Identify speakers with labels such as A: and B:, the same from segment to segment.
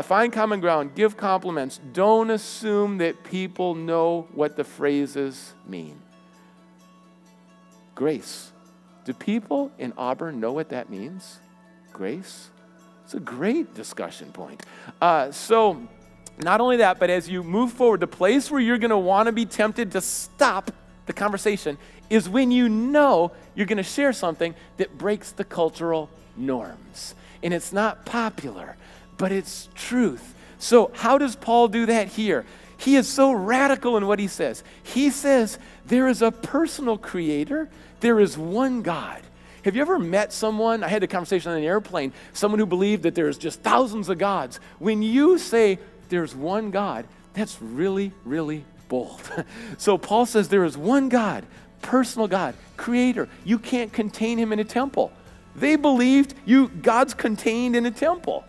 A: find common ground, give compliments. Don't assume that people know what the phrases mean. Grace. Do people in Auburn know what that means? Grace? It's a great discussion point. So not only that, but as you move forward, the place where you're going to want to be tempted to stop the conversation is when you know you're going to share something that breaks the cultural norms. And it's not popular, but it's truth. So how does Paul do that here? He is so radical in what he says. He says there is a personal creator. There is one God. Have you ever met someone, I had a conversation on an airplane, someone who believed that there's just thousands of gods. When you say there's one God, that's really, really bold. So Paul says there is one God, personal God, creator. You can't contain him in a temple. They believed God's contained in a temple.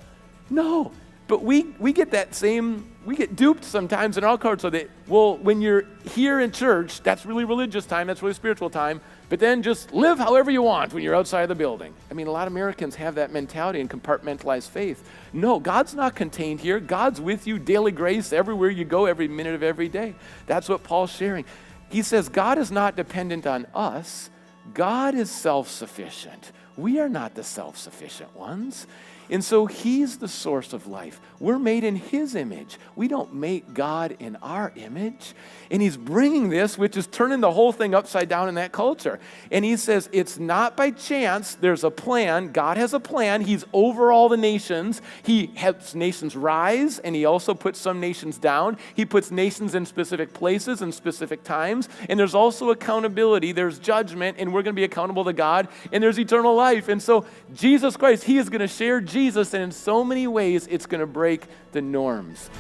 A: No, but we get that same, we get duped sometimes in our culture that, well, when you're here in church, that's really religious time, that's really spiritual time, but then just live however you want when you're outside the building. I mean, a lot of Americans have that mentality and compartmentalized faith. No, God's not contained here. God's with you, daily grace, everywhere you go, every minute of every day. That's what Paul's sharing. He says God is not dependent on us. God is self-sufficient. We are not the self-sufficient ones. And so he's the source of life. We're made in his image. We don't make God in our image. And he's bringing this, which is turning the whole thing upside down in that culture. And he says it's not by chance. There's a plan. God has a plan. He's over all the nations. He helps nations rise, and he also puts some nations down. He puts nations in specific places and specific times. And there's also accountability. There's judgment, and we're going to be accountable to God. And there's eternal life. And so Jesus Christ, he is going to share Jesus, and in so many ways, it's going to break the norms.